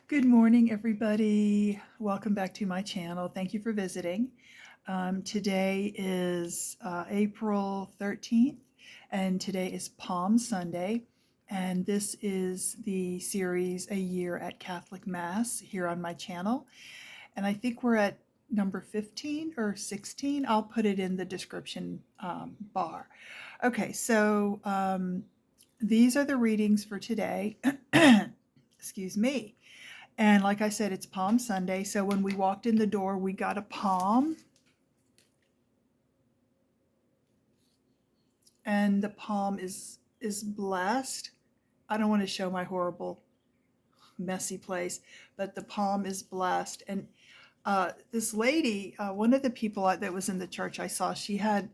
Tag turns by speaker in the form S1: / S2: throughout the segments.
S1: Good morning, everybody. Welcome back to my channel. Thank you for visiting. Today is April 13th, and today is Palm Sunday. And this is the series A Year at Catholic Mass here on my channel. And I think we're at number 15 or 16. I'll put it in the description bar. Okay, so these are the readings for today. Excuse me. And like I said, it's Palm Sunday. So when we walked in the door, we got a palm. And the palm is blessed. I don't want to show my horrible, messy place, but the palm is blessed. And this lady, one of the people that was in the church I saw, she had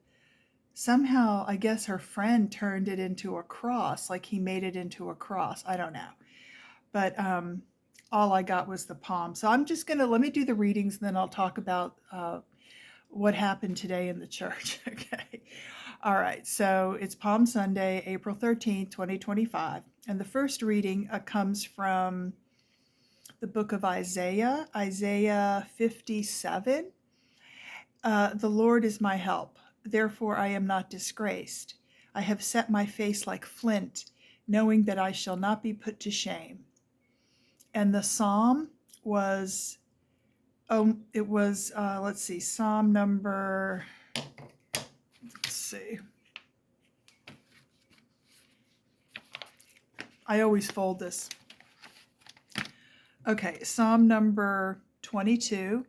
S1: somehow, I guess her friend turned it into a cross, like he made it into a cross. I don't know. But all I got was the palm. So I'm just going to let me do the readings, and then I'll talk about what happened today in the church. Okay. All right. So it's Palm Sunday, April 13th, 2025. And the first reading comes from the book of Isaiah, Isaiah 57. The Lord is my help. Therefore I am not disgraced. I have set my face like flint, knowing that I shall not be put to shame. And the psalm was, let's see, Psalm number, let's see. I always fold this. Okay, Psalm number 22,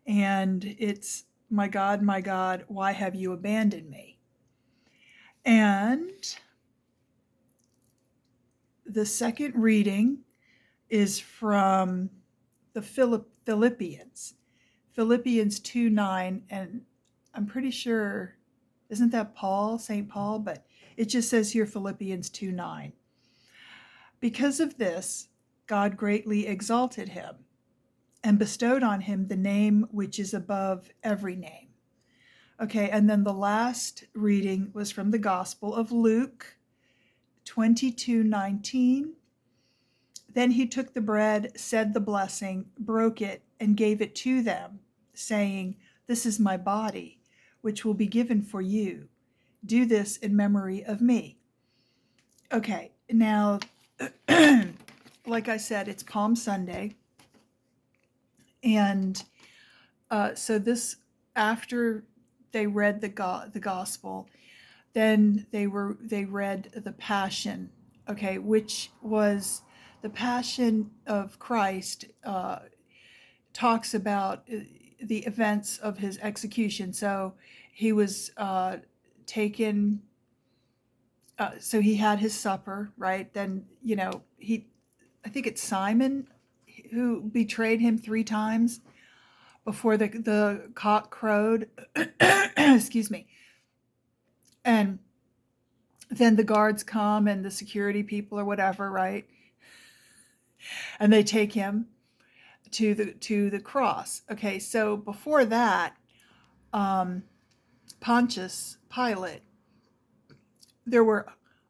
S1: and it's, my God, why have you abandoned me? And the second reading is from the Philippians 2:9, and I'm pretty sure, isn't that Paul, St. Paul? But it just says here Philippians 2:9. Because of this, God greatly exalted him and bestowed on him the name which is above every name. Okay, and then the last reading was from the Gospel of Luke 22:19. Then he took the bread, said the blessing, broke it, and gave it to them, saying, "This is my body, which will be given for you. Do this in memory of me." Okay, now, like I said, it's Palm Sunday. And so this, after they read the gospel, then they read the Passion, okay, which was the Passion of Christ. Talks about the events of his execution. So he was taken. So he had his supper, right? Then I think it's Simon who betrayed him 3 times before the cock crowed. Excuse me. And then the guards come and the security people or whatever, right? And they take him to the cross. Okay, so before that, Pontius Pilate, there were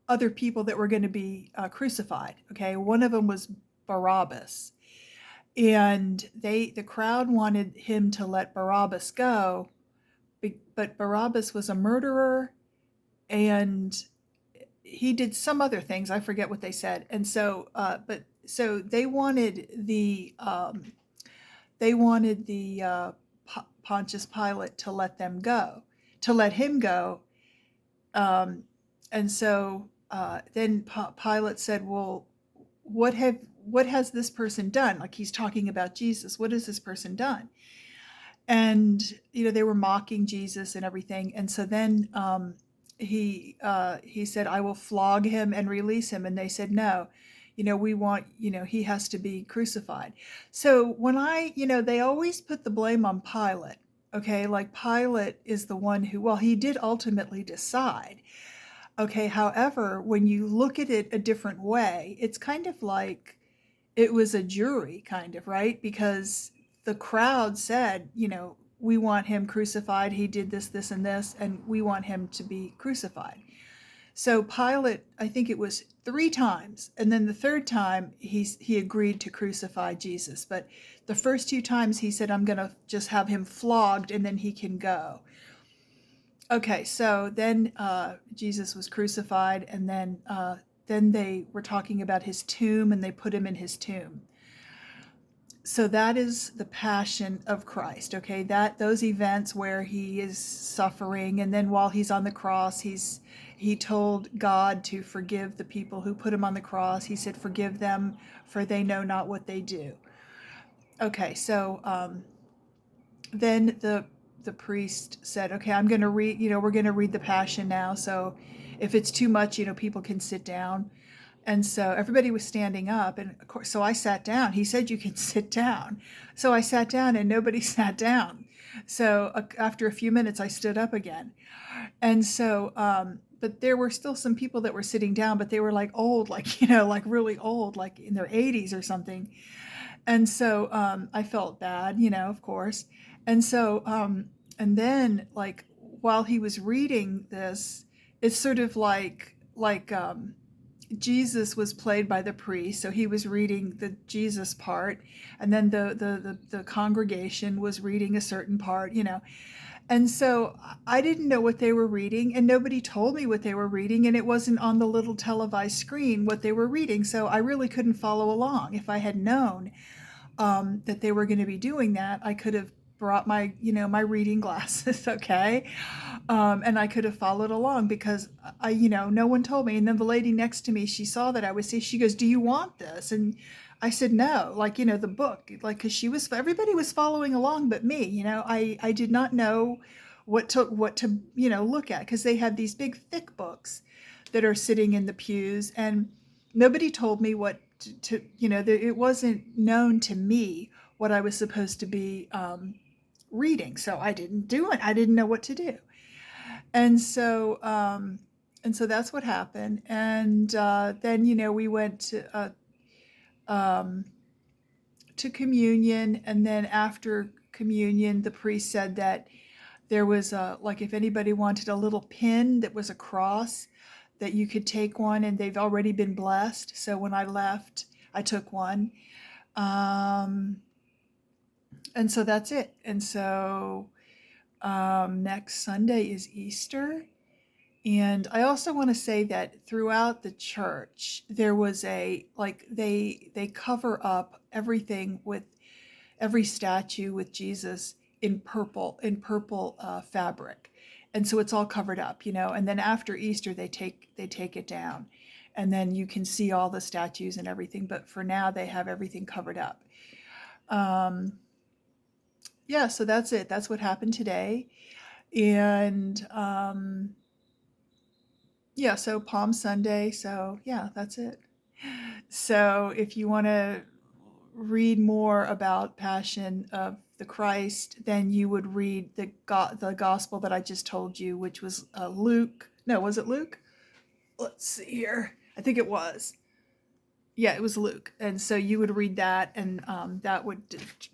S1: other people that were going to be crucified. Okay, one of them was Barabbas, and the crowd wanted him to let Barabbas go, but Barabbas was a murderer, and he did some other things. I forget what they said. And so, so they wanted the Pontius Pilate to let him go. And so then Pilate said, "Well, what has this person done?" Like, he's talking about Jesus. What has this person done? And they were mocking Jesus and everything. And so then he said, "I will flog him and release him." And they said, "No, we want, he has to be crucified." So when they always put the blame on Pilate. Okay, like Pilate is the one who, well, he did ultimately decide. Okay, however, when you look at it a different way, it's kind of like it was a jury, kind of, right? Because the crowd said, "We want him crucified. He did this, this, and this, and we want him to be crucified." So Pilate, I think it was 3 times, and then the third time he agreed to crucify Jesus. But the first 2 times he said, "I'm going to just have him flogged, and then he can go." Okay, so then Jesus was crucified, and then they were talking about his tomb, and they put him in his tomb. So that is the passion of Christ, okay? That those events where he is suffering, and then while he's on the cross, he told God to forgive the people who put him on the cross. He said, "Forgive them, for they know not what they do." Okay, so then the priest said, "Okay, I'm going to read. We're going to read the Passion now. So if it's too much, people can sit down." And so everybody was standing up, and of course, so I sat down. He said, "You can sit down." So I sat down, and nobody sat down. So after a few minutes, I stood up again. And so, but there were still some people that were sitting down, but they were like old, like, like really old, like in their 80s or something. And so I felt bad, of course. And so, and then like while he was reading this, it's sort of like Jesus was played by the priest, so he was reading the Jesus part, and then the congregation was reading a certain part. And so I didn't know what they were reading, and nobody told me what they were reading, and it wasn't on the little televised screen what they were reading, so I really couldn't follow along. If I had known that they were going to be doing that, I could have brought my reading glasses, okay, and I could have followed along because no one told me. And then the lady next to me, she saw that I was. She goes, "Do you want this?" And I said, "No." Like the book, like because everybody was following along, but me. I did not know what to look at because they had these big thick books that are sitting in the pews, and nobody told me what it wasn't known to me what I was supposed to be reading, so I didn't do it. I didn't know what to do, and so that's what happened. And then we went um, to communion, and then after communion, the priest said that there was like if anybody wanted a little pin that was a cross, that you could take one, and they've already been blessed. So when I left, I took one. Um, and so that's it. And so next Sunday is Easter. And I also want to say that throughout the church, there was they cover up everything with every statue with Jesus in purple fabric, and so it's all covered up. And then after Easter, they take it down, and then you can see all the statues and everything. But for now, they have everything covered up. Um, yeah, so that's it. That's what happened today, and yeah, so Palm Sunday. So yeah, that's it. So if you want to read more about Passion of the Christ, then you would read the gospel that I just told you, which was Luke. No, was it Luke? Let's see here. I think it was. Yeah, it was Luke. And so you would read that, and that would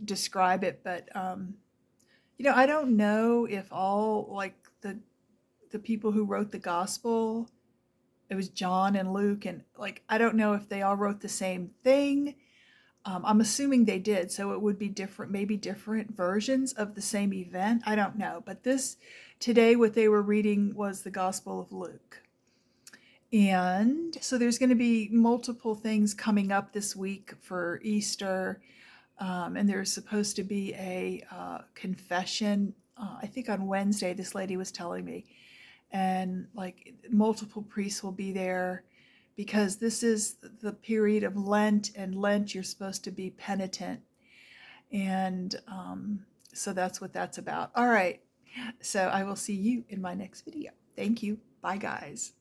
S1: describe it. But I don't know if all like the people who wrote the gospel, it was John and Luke, and like I don't know if they all wrote the same thing. I'm assuming they did, so it would be different, maybe different versions of the same event. I don't know. But today, what they were reading was the Gospel of Luke. And so there's going to be multiple things coming up this week for Easter. And there's supposed to be a confession, I think on Wednesday, this lady was telling me. And like multiple priests will be there because this is the period of Lent, and Lent you're supposed to be penitent. And so that's what that's about. All right. So I will see you in my next video. Thank you. Bye, guys.